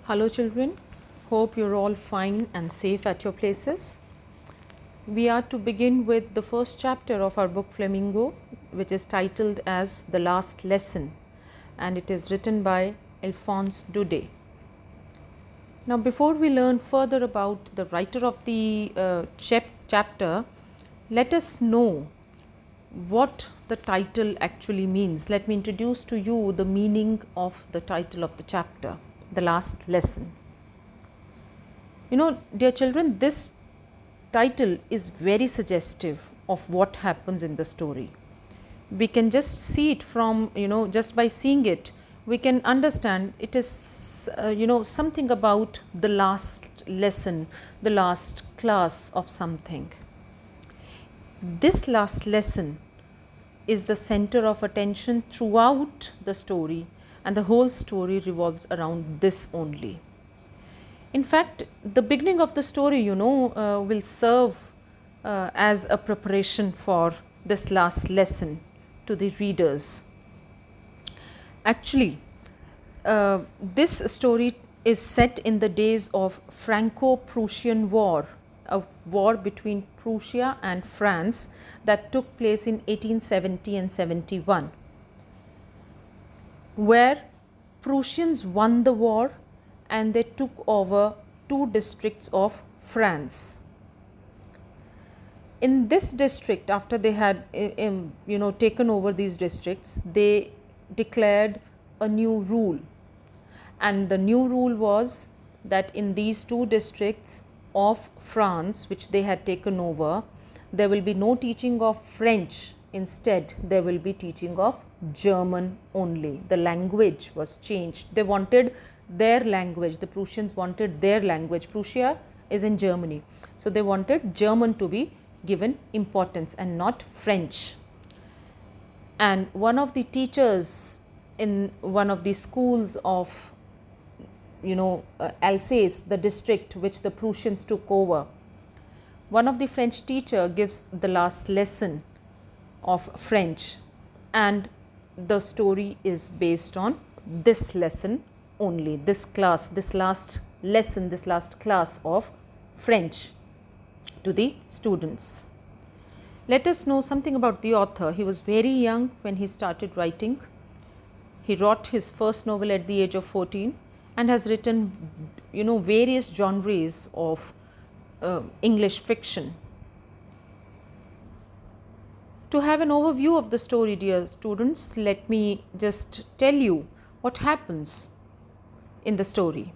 Hello children, hope you're all fine and safe at your places. We are to begin with the first chapter of our book Flamingo, which is titled as The Last Lesson, and it is written by Alphonse Daudet. Now before we learn further about the writer of the chapter, let us know what the title actually means. Let me introduce to you the meaning of the title of the chapter, The Last Lesson. You know, dear children, this title is very suggestive of what happens in the story. We can just see it from, just by seeing it, we can understand it is, something about the last lesson, the last class of something. This last lesson is the center of attention throughout the story, and the whole story revolves around this only. In fact, the beginning of the story, will serve as a preparation for this last lesson to the readers. Actually, this story is set in the days of Franco-Prussian War, a war between Prussia and France that took place in 1870 and 71, where Prussians won the war and they took over 2 districts of France. In this district, after they had taken over these districts, they declared a new rule, and the new rule was that in these 2 districts of France which they had taken over, there will be no teaching of French. Instead, there will be teaching of German only. The language was changed. They wanted their language. The Prussians wanted their language. Prussia is in Germany, so they wanted German to be given importance and not French. And one of the teachers in one of the schools of Alsace, the district which the Prussians took over, one of the French teacher gives the last lesson of French, and the story is based on this lesson only, this class, this last lesson, this last class of French to the students. Let us know something about the author. He was very young when he started writing. He wrote his first novel at the age of 14 and has written various genres of English fiction. To have an overview of the story, dear students, let me just tell you what happens in the story.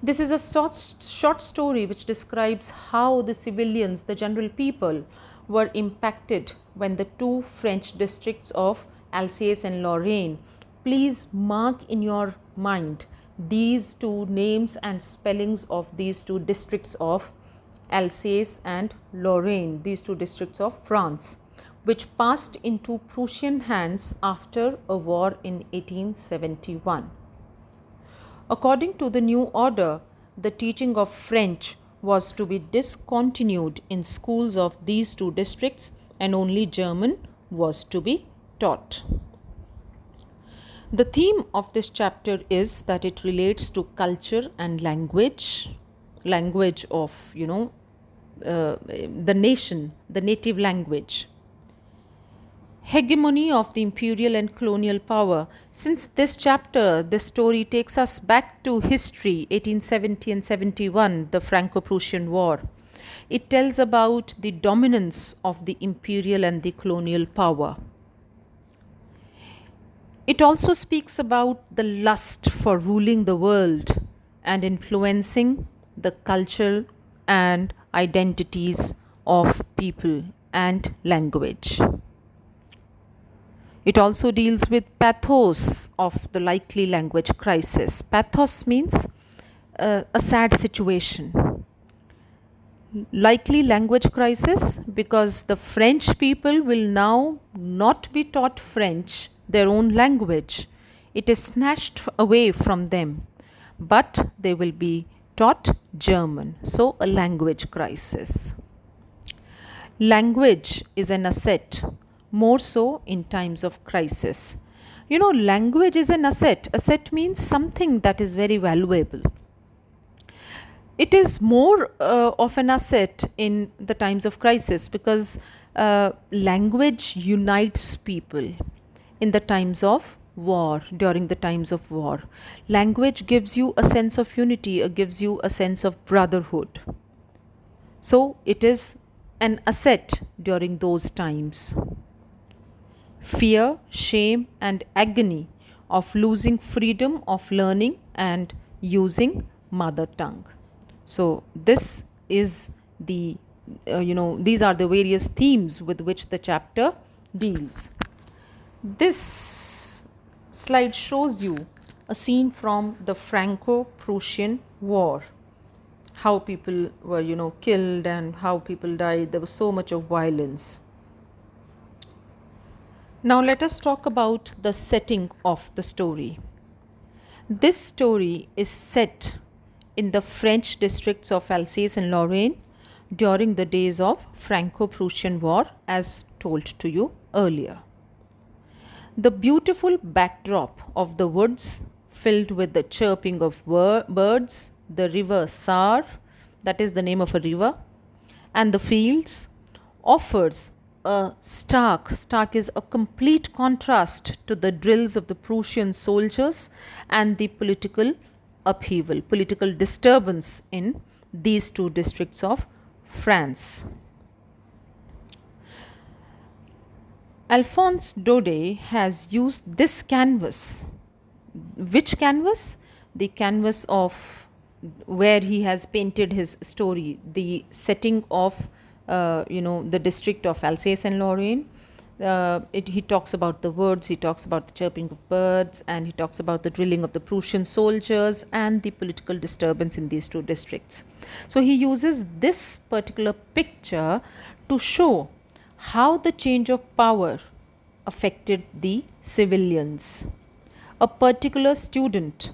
This is a short story which describes how the civilians, the general people, were impacted when the 2 French districts of Alsace and Lorraine. Please mark in your mind these 2 names and spellings of these 2 districts of Alsace and Lorraine, these 2 districts of France, which passed into Prussian hands after a war in 1871. According to the new order, the teaching of French was to be discontinued in schools of these 2 districts, and only German was to be taught. The theme of this chapter is that it relates to culture and language of the nation, the native language. Hegemony of the imperial and colonial power. Since this chapter, this story takes us back to history, 1870 and 71, the Franco-Prussian War. It tells about the dominance of the imperial and the colonial power. It also speaks about the lust for ruling the world and influencing the culture and identities of people and language. It also deals with pathos of the likely language crisis. Pathos means a sad situation. Likely language crisis because the French people will now not be taught French, their own language. It is snatched away from them, but they will be taught German. So a language crisis. Language is an asset, more so in times of crisis. Language is an asset. Asset means something that is very valuable. It is more of an asset in the times of crisis because language unites people in the times of war, during the times of war. Language gives you a sense of unity, gives you a sense of brotherhood. So it is an asset during those times. Fear, shame, and agony of losing freedom of learning and using mother tongue. So this is these are the various themes with which the chapter deals. This slide shows you a scene from the Franco-Prussian War. How people were, killed and how people died. There was so much of violence. Now let us talk about the setting of the story. This story is set in the French districts of Alsace and Lorraine during the days of Franco-Prussian War, as told to you earlier. The beautiful backdrop of the woods filled with the chirping of birds, the river Saar, that is the name of a river, and the fields offers a stark is a complete contrast to the drills of the Prussian soldiers and the political upheaval, political disturbance in these two districts of France. Alphonse Daudet has used this canvas. Which canvas? The canvas of where he has painted his story, the setting of the district of Alsace and Lorraine. He talks about the woods, he talks about the chirping of birds, and he talks about the drilling of the Prussian soldiers and the political disturbance in these two districts. So he uses this particular picture to show how the change of power affected the civilians. A particular student,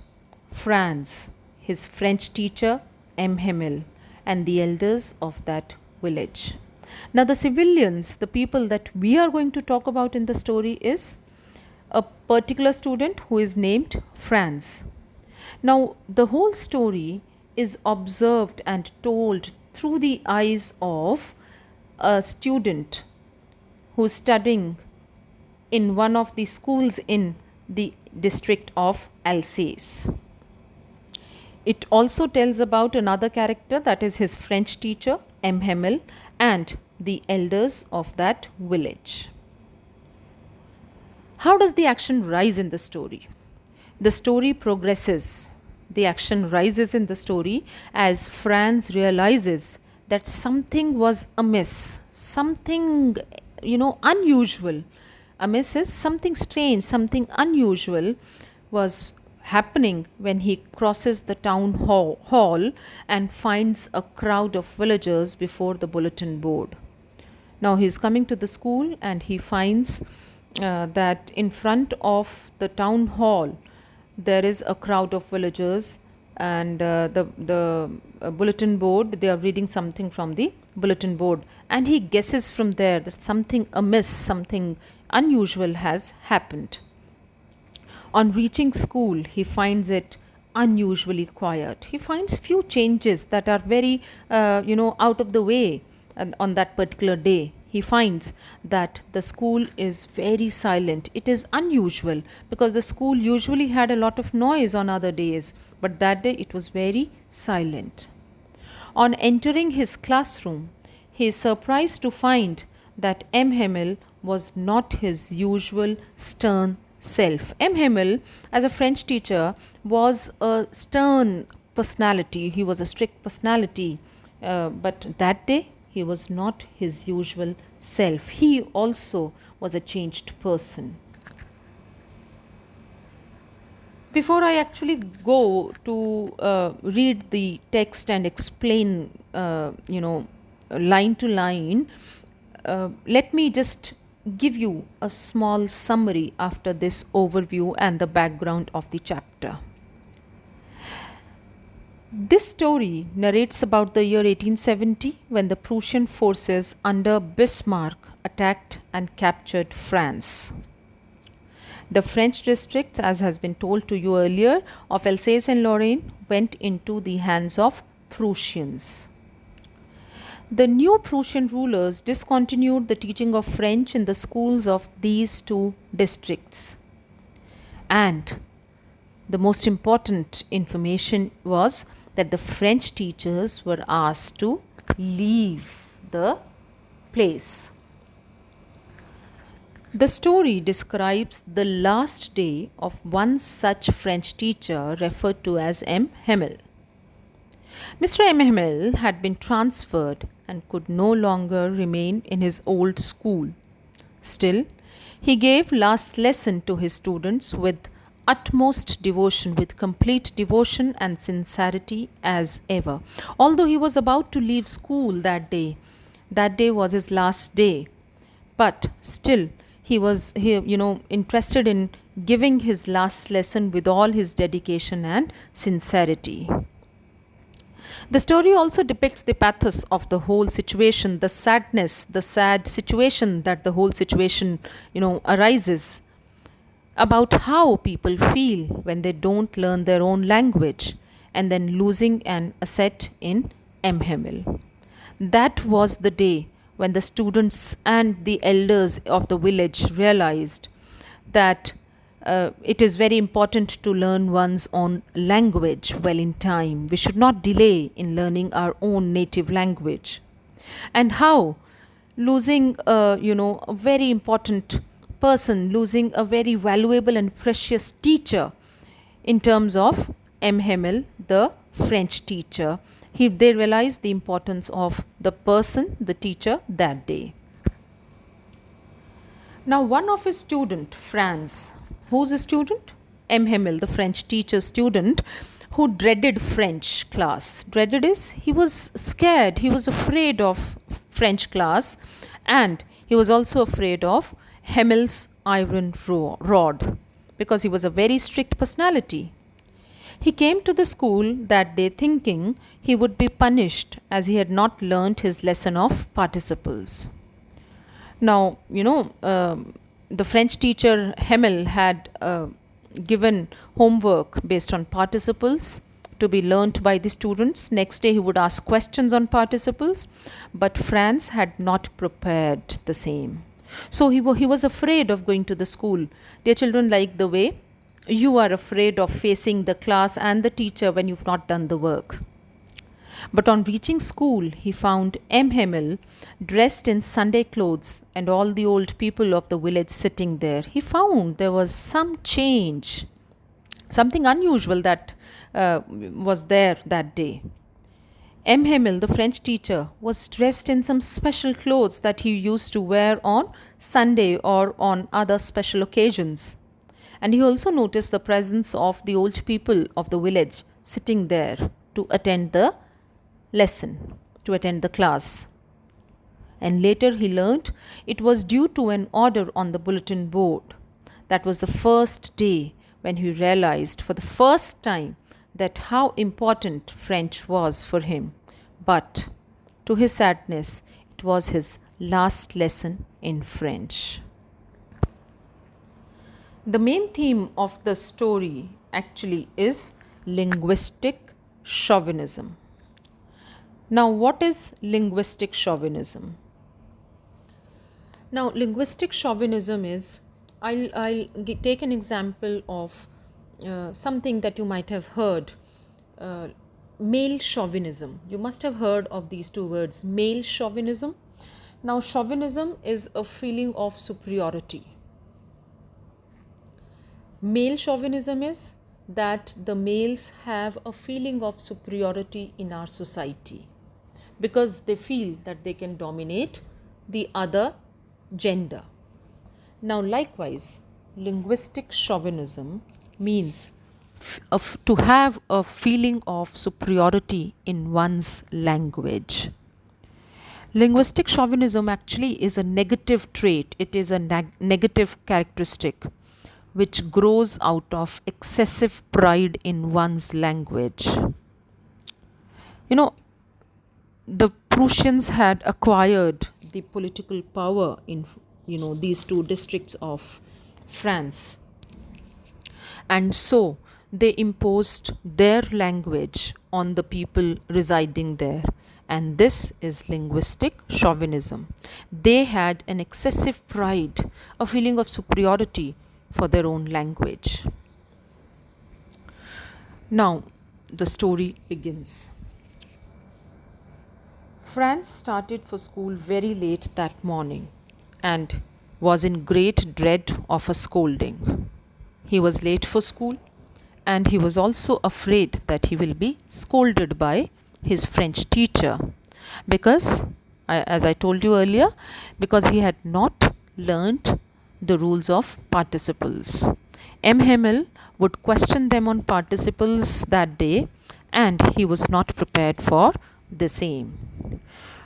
Franz, his French teacher, M. Hemmel, and the elders of that village. Now the civilians, the people that we are going to talk about in the story, is a particular student who is named Franz. Now the whole story is observed and told through the eyes of a student who is studying in one of the schools in the district of Alsace. It also tells about another character, that is his French teacher, M. Hemmel, and the elders of that village. How does the action rise in the story? The story progresses. The action rises in the story as Franz realizes that something was amiss, something, unusual. Amiss is something strange, something unusual was happening when he crosses the town hall and finds a crowd of villagers before the bulletin board. Now he is coming to the school and he finds that in front of the town hall there is a crowd of villagers, and the bulletin board, they are reading something from the bulletin board, and he guesses from there that something amiss, something unusual has happened. On reaching school, he finds it unusually quiet. He finds few changes that are very out of the way. And on that particular day, he finds that the school is very silent. It is unusual because the school usually had a lot of noise on other days, but that day it was very silent. On entering his classroom, he is surprised to find that M. Hemmel was not his usual stern self. M. Hemmel, as a French teacher, was a stern personality. He was a strict personality, but that day he was not his usual self. He also was a changed person. Before I actually go to read the text and explain, line to line, let me just give you a small summary after this overview and the background of the chapter. This story narrates about the year 1870 when the Prussian forces under Bismarck attacked and captured France. The French districts, as has been told to you earlier, of Alsace and Lorraine went into the hands of Prussians. The new Prussian rulers discontinued the teaching of French in the schools of these two districts. And the most important information was that the French teachers were asked to leave the place. The story describes the last day of one such French teacher referred to as M. Hamel. Mr. M. Hamel had been transferred and could no longer remain in his old school. Still, he gave last lesson to his students with utmost devotion, with complete devotion and sincerity as ever. Although he was about to leave school that day was his last day, but still he was interested in giving his last lesson with all his dedication and sincerity. The story also depicts the pathos of the whole situation, the sadness, the sad situation that the whole situation, arises, about how people feel when they don't learn their own language and then losing an asset in M. Hamel. That was the day when the students and the elders of the village realized that it is very important to learn one's own language well in time. We should not delay in learning our own native language. And how losing a very important person, losing a very valuable and precious teacher in terms of M. Hamel, the French teacher. They realized the importance of the person, the teacher, that day. Now, one of his student, Franz, who's a student? M. Hamel, the French teacher student, who dreaded French class. Dreaded is he was scared, he was afraid of French class, and he was also afraid of Hamel's iron rod because he was a very strict personality. He came to the school that day thinking he would be punished as he had not learnt his lesson of participles. Now, the French teacher Hamel had given homework based on participles to be learnt by the students. Next day he would ask questions on participles, but Franz had not prepared the same. So he was afraid of going to the school. Dear children, like the way you are afraid of facing the class and the teacher when you've not done the work. But on reaching school, he found M. Hamel dressed in Sunday clothes and all the old people of the village sitting there. He found there was some change, something unusual that was there that day. M. Hamel, the French teacher, was dressed in some special clothes that he used to wear on Sunday or on other special occasions. And he also noticed the presence of the old people of the village sitting there to attend the lesson, to attend the class. And later he learnt it was due to an order on the bulletin board. That was the first day when he realized for the first time that how important French was for him. But to his sadness, it was his last lesson in French. The main theme of the story actually is linguistic chauvinism. Now, what is linguistic chauvinism? Now, linguistic chauvinism is, I'll take an example of something that you might have heard, male chauvinism. You must have heard of these two words, male chauvinism. Now, chauvinism is a feeling of superiority. Male chauvinism is that the males have a feeling of superiority in our society because they feel that they can dominate the other gender. Now, likewise, linguistic chauvinism means to have a feeling of superiority in one's language. Linguistic chauvinism actually is a negative trait, it is a negative characteristic which grows out of excessive pride in one's language. The Prussians had acquired the political power in these two districts of France, and so they imposed their language on the people residing there. And this is linguistic chauvinism. They had an excessive pride, a feeling of superiority for their own language. Now, the story begins. Franz started for school very late that morning and was in great dread of a scolding. He was late for school and he was also afraid that he will be scolded by his French teacher because, as I told you earlier, because he had not learnt the rules of participles. M. Hemmel would question them on participles that day and he was not prepared for the same.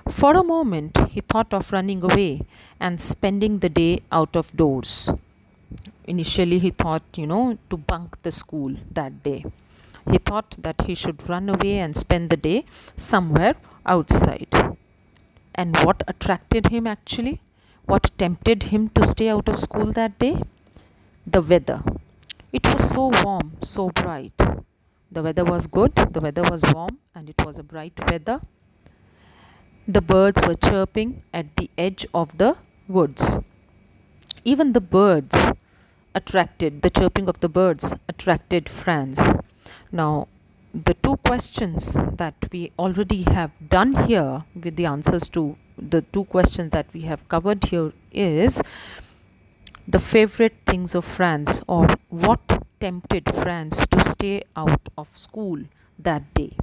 For a moment, he thought of running away and spending the day out of doors. Initially, he thought, to bunk the school that day. He thought that he should run away and spend the day somewhere outside. And what attracted him actually? What tempted him to stay out of school that day? The weather. It was so warm, so bright. The weather was good, the weather was warm, and it was a bright weather. The birds were chirping at the edge of the woods. Even the chirping of the birds attracted Franz. Now, the two questions that we already have done here with the answers to the two questions that we have covered here is the favorite things of Franz, or what tempted Franz to stay out of school that day.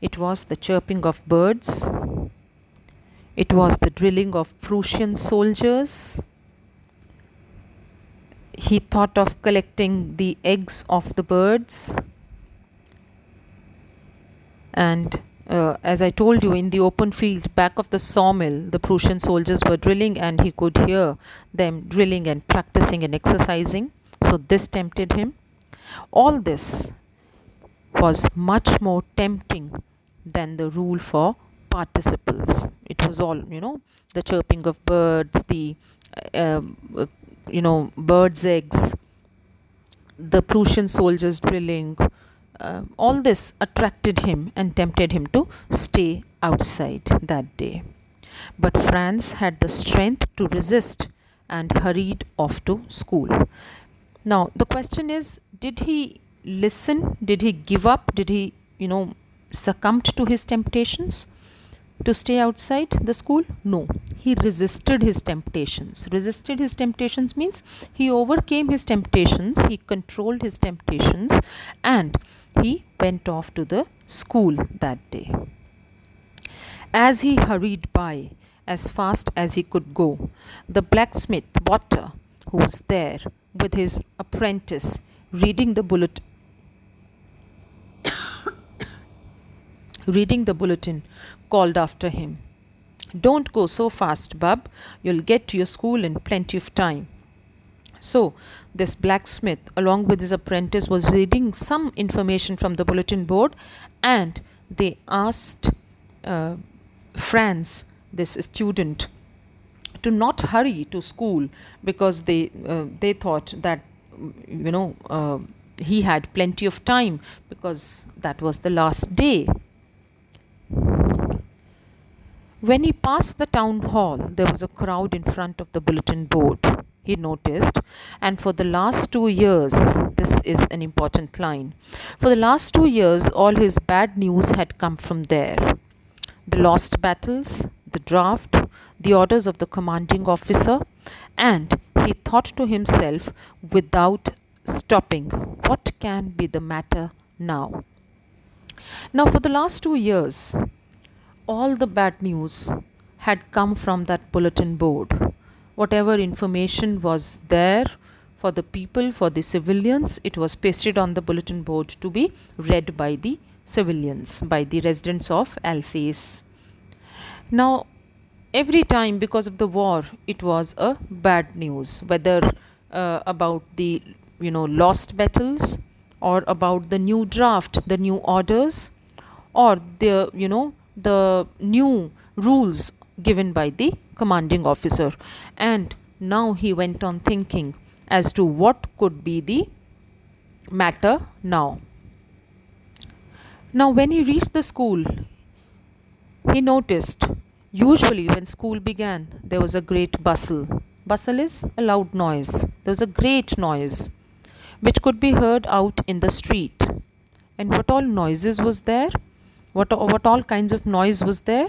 It was the chirping of birds. It was the drilling of Prussian soldiers. He thought of collecting the eggs of the birds. And as I told you, in the open field back of the sawmill, the Prussian soldiers were drilling and he could hear them drilling and practicing and exercising. So this tempted him. All this was much more tempting than the rule for participles. It was all, the chirping of birds, the, birds' eggs, the Prussian soldiers drilling. All this attracted him and tempted him to stay outside that day. But Franz had the strength to resist and hurried off to school. Now, the question is, did he listen? Did he give up? Did he, succumb to his temptations to stay outside the school? No, he resisted his temptations. Resisted his temptations means he overcame his temptations, he controlled his temptations, and he went off to the school that day. As he hurried by as fast as he could go, the blacksmith Chpater, who was there with his apprentice reading the bulletin, called after him, "Don't go so fast, bub. You'll get to your school in plenty of time." So, this blacksmith, along with his apprentice, was reading some information from the bulletin board, and they asked Franz, this student, to not hurry to school because they thought that he had plenty of time because that was the last day. When he passed the town hall, there was a crowd in front of the bulletin board, he noticed, and for the last 2 years, this is an important line, for the last 2 years, all his bad news had come from there. The lost battles, the draft, the orders of the commanding officer, and he thought to himself without stopping, what can be the matter now? Now, for the last 2 years, all the bad news had come from that bulletin board. Whatever information was there for the people, for the civilians, it was pasted on the bulletin board to be read by the civilians, by the residents of Alsace. Now, every time because of the war, it was a bad news, whether about the lost battles, or about the new draft, the new orders, or the the new rules given by the commanding officer. And now he went on thinking as to what could be the matter now. Now, when he reached the school, he noticed, usually when school began, there was a great bustle. Bustle is a loud noise. There was a great noise which could be heard out in the street. And what all noises was there? What all kinds of noise was there?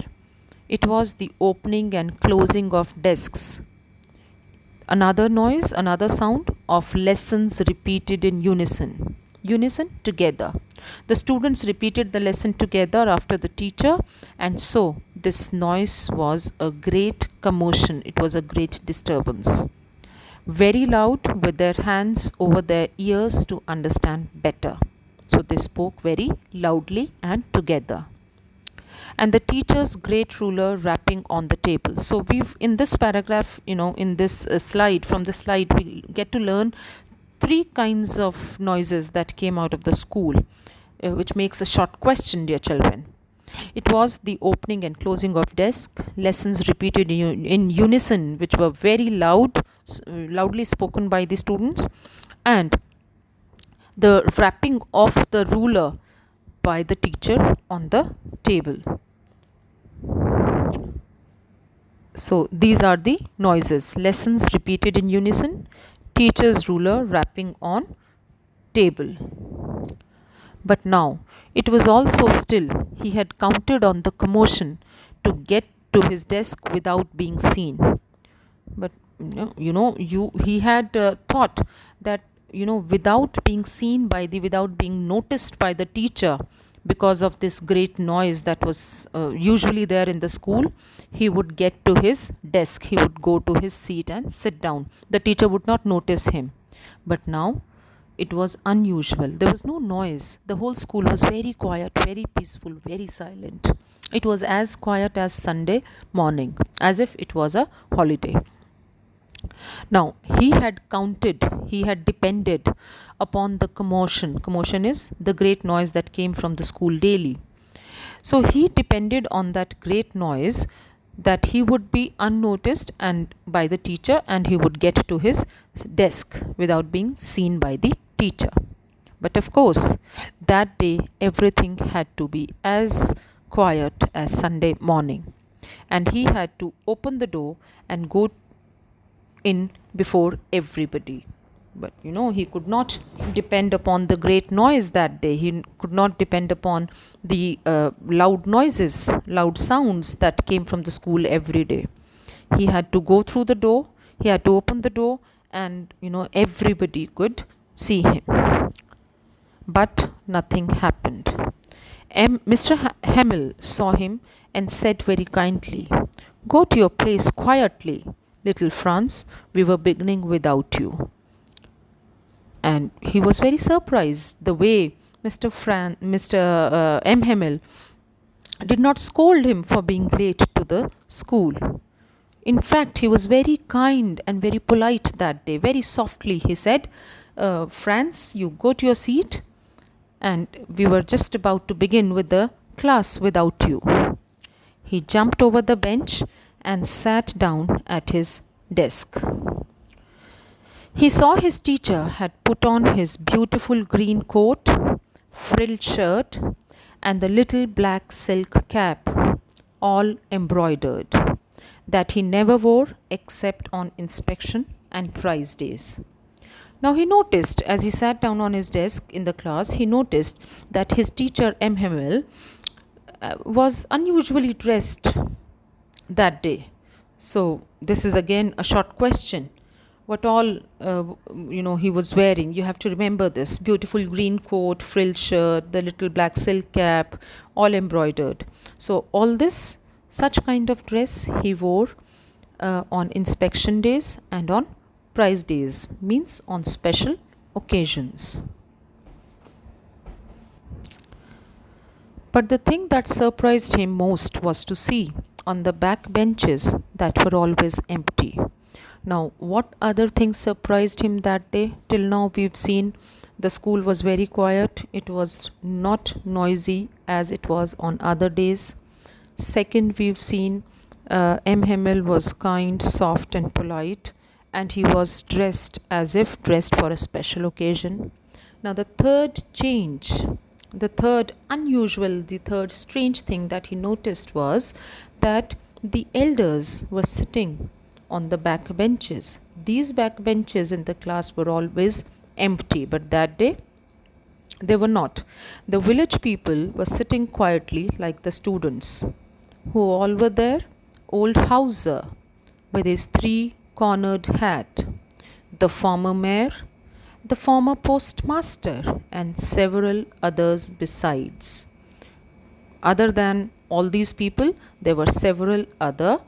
It was the opening and closing of desks. Another noise, another sound of lessons repeated in unison. Unison together. The students repeated the lesson together after the teacher, and so this noise was a great commotion. It was a great disturbance. Very loud, with their hands over their ears to understand better. So they spoke very loudly and together. And the teacher's great ruler rapping on the table. So we've in this paragraph, in this slide, from the slide, we get to learn three kinds of noises that came out of the school, which makes a short question, dear children. It was the opening and closing of desk, lessons repeated in unison, which were very loudly spoken by the students, and the rapping of the ruler by the teacher on the table. So these are the noises: lessons repeated in unison, teacher's ruler rapping on table. But now it was all so still. He had counted on the commotion to get to his desk without being seen. But he had thought that without being seen without being noticed by the teacher, because of this great noise that was usually there in the school, he would get to his desk, he would go to his seat and sit down. The teacher would not notice him. But now it was unusual. There was no noise. The whole school was very quiet, very peaceful, very silent. It was as quiet as Sunday morning, as if it was a holiday. Now, he had depended upon the commotion. Commotion is the great noise that came from the school daily. So he depended on that great noise, that he would be unnoticed and by the teacher, and he would get to his desk without being seen by the teacher. But of course, that day everything had to be as quiet as Sunday morning, and he had to open the door and go in before everybody. But he could not depend upon the great noise that day. He could not depend upon the loud noises, loud sounds that came from the school every day. He had to go through the door, he had to open the door, and everybody could see him. But nothing happened. Mr. Hamill saw him and said very kindly, "Go to your place quietly, little Franz. We were beginning without you." And he was very surprised the way Mr. M. Hamill did not scold him for being late to the school. In fact, he was very kind and very polite that day. Very softly he said, "Franz, you go to your seat, and we were just about to begin with the class without you." He jumped over the bench and sat down at his desk. He saw his teacher had put on his beautiful green coat, frilled shirt, and the little black silk cap, all embroidered, that he never wore except on inspection and prize days. Now he noticed, as he sat down on his desk in the class, he noticed that his teacher M. Hamill was unusually dressed that day. So this is again a short question. What all he was wearing? You have to remember this: beautiful green coat, frilled shirt, the little black silk cap, all embroidered. So all this, such kind of dress he wore on inspection days and on prize days, means on special occasions. But the thing that surprised him most was to see on the back benches that were always empty. Now, what other things surprised him that day? Till now we've seen the school was very quiet. It was not noisy as it was on other days. Second, we've seen M. Hamill was kind, soft and polite, and he was dressed as if dressed for a special occasion. Now, the third change, the third unusual, the third strange thing that he noticed was that the elders were sitting on the back benches. These back benches in the class were always empty, but that day they were not. The village people were sitting quietly like the students. Who all were there? Old Hauser with his three-cornered hat, the former mayor, the former postmaster, and several others besides. Other than all these people, there were several other,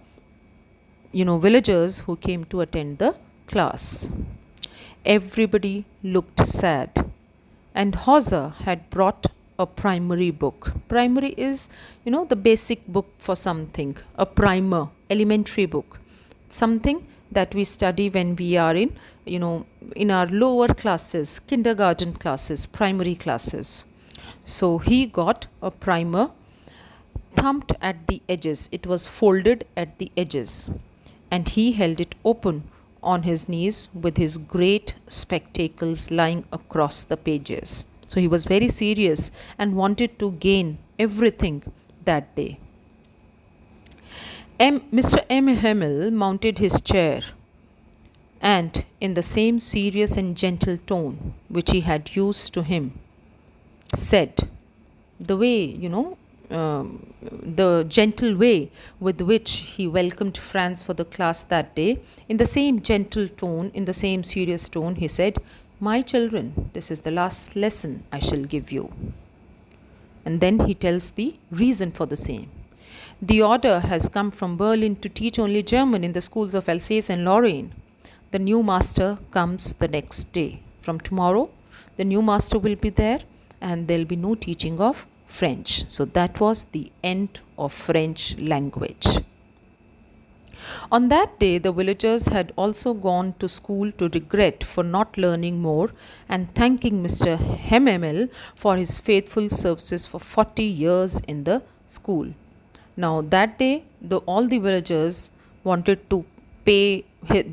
villagers who came to attend the class. Everybody looked sad, and Hauser had brought a primary book. Primary is, the basic book for something, a primer, elementary book, something that we study when we are in our lower classes, kindergarten classes, primary classes. So he got a primer, thumbed at the edges. It was folded at the edges, and he held it open on his knees with his great spectacles lying across the pages. So he was very serious and wanted to gain everything that day. Mr. M. Hemmel mounted his chair and, in the same serious and gentle tone which he had used to him, said, the way, the gentle way with which he welcomed Franz for the class that day, in the same gentle tone, in the same serious tone, he said, "My children, this is the last lesson I shall give you." And then he tells the reason for the same. The order has come from Berlin to teach only German in the schools of Alsace and Lorraine. The new master comes the next day. From tomorrow, the new master will be there and there will be no teaching of French. So that was the end of French language. On that day, the villagers had also gone to school to regret for not learning more and thanking Mr. Hemmel for his faithful services for 40 years in the school. Now that day, all the villagers wanted to pay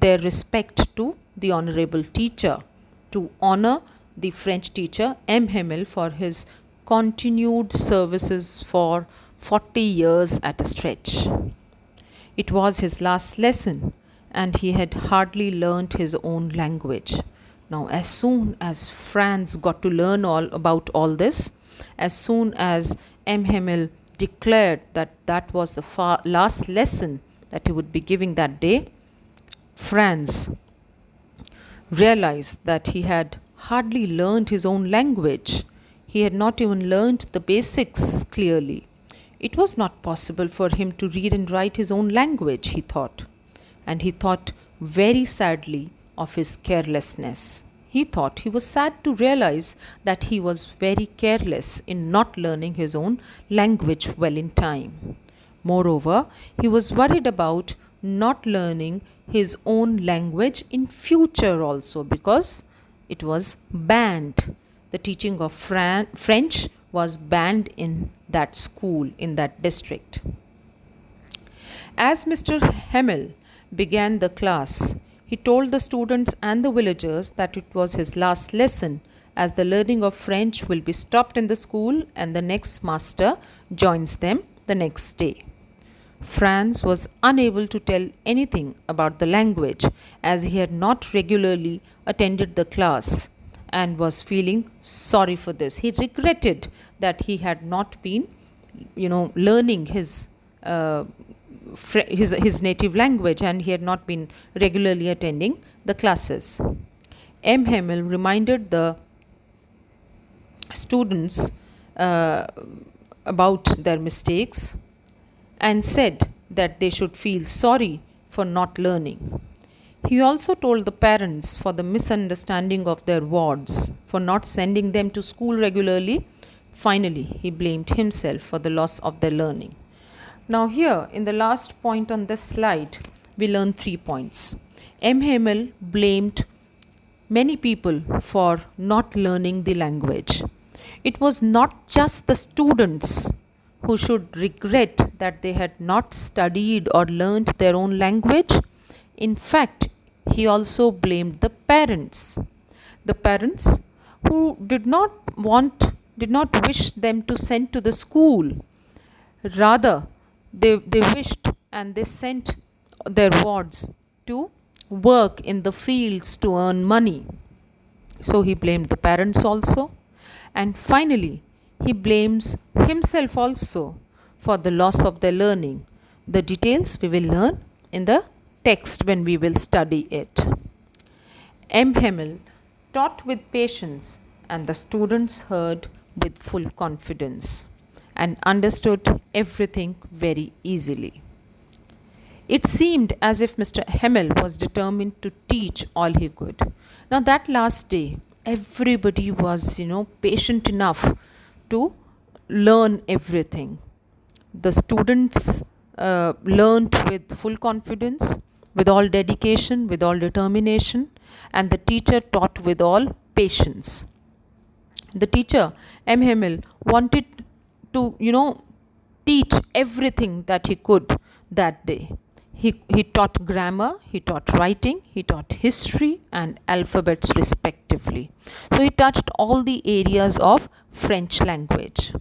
their respect to the honorable teacher, to honor the French teacher M. Hemmel for his continued services for 40 years at a stretch. It was his last lesson, and he had hardly learnt his own language. Now, as soon as Franz got to learn all about all this, as soon as M. Hemmel declared that that was the last lesson that he would be giving that day, Franz realized that he had hardly learned his own language. He had not even learned the basics clearly. It was not possible for him to read and write his own language, he thought. And he thought very sadly of his carelessness. He thought he was sad to realize that he was very careless in not learning his own language well in time. Moreover, he was worried about not learning his own language in future also, because it was banned. The teaching of French was banned in that school, in that district. As Mr. Hemmel began the class, he told the students and the villagers that it was his last lesson, as the learning of French will be stopped in the school and the next master joins them the next day. Franz was unable to tell anything about the language, as he had not regularly attended the class and was feeling sorry for this. He regretted that he had not been, learning his native language, and he had not been regularly attending the classes. M. Hemmel reminded the students about their mistakes and said that they should feel sorry for not learning. He also told the parents for the misunderstanding of their wards, for not sending them to school regularly. Finally, he blamed himself for the loss of their learning. Now here, in the last point on this slide, we learn 3 points. M. Hemmel blamed many people for not learning the language. It was not just the students who should regret that they had not studied or learned their own language. In fact, he also blamed the parents who did not wish them to send to the school. Rather, they wished and they sent their wards to work in the fields to earn money. So he blamed the parents also. And finally, he blames himself also for the loss of their learning. The details we will learn in the text when we will study it. M. Hemmel taught with patience, and the students heard with full confidence and understood everything very easily. It seemed as if Mr. Hemmel was determined to teach all he could. Now, that last day, everybody was, patient enough to learn everything. The students learned with full confidence, with all dedication, with all determination, and the teacher taught with all patience. The teacher, M. Hemmel, wanted to, teach everything that he could that day. He taught grammar, he taught writing, he taught history and alphabets respectively. So he touched all the areas of French language.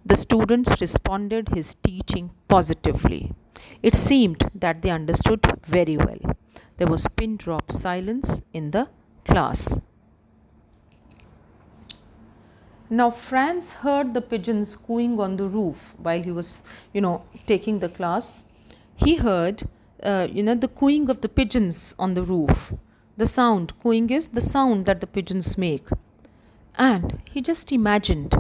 The students responded his teaching positively. It seemed that they understood very well. There was pin drop silence in the class. Now Franz heard the pigeons cooing on the roof while he was, taking the class. He heard, the cooing of the pigeons on the roof. The sound, cooing is the sound that the pigeons make. And he just imagined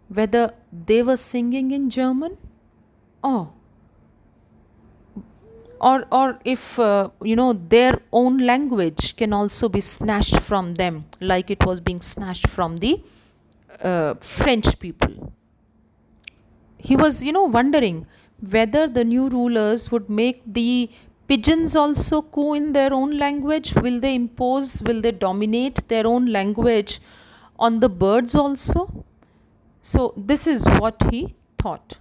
whether they were singing in German or if, their own language can also be snatched from them like it was being snatched from the French people. He was, wondering whether the new rulers would make the pigeons also coo in their own language. Will they dominate their own language on the birds also? So this is what he thought.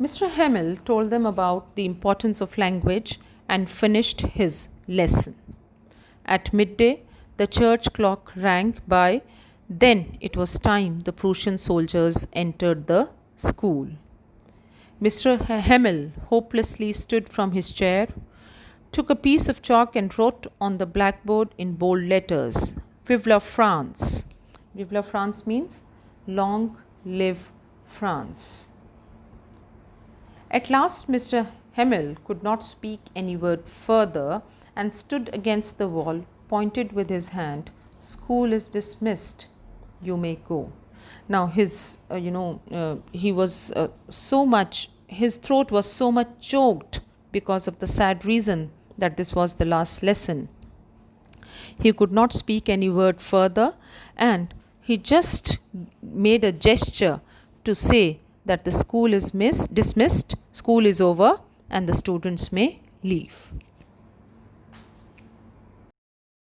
Mr. Hemmel told them about the importance of language and finished his lesson. At midday, the church clock rang by. Then it was time the Prussian soldiers entered the school. Mr. Hemmel hopelessly stood from his chair, took a piece of chalk and wrote on the blackboard in bold letters, Vive la France. Vive la France means long live France. At last Mr. Hemmel could not speak any word further and stood against the wall, pointed with his hand, School is dismissed. You may go. Now his, he was his throat was so much choked because of the sad reason that this was the last lesson. He could not speak any word further, and he just made a gesture to say that the school is dismissed, school is over, and the students may leave.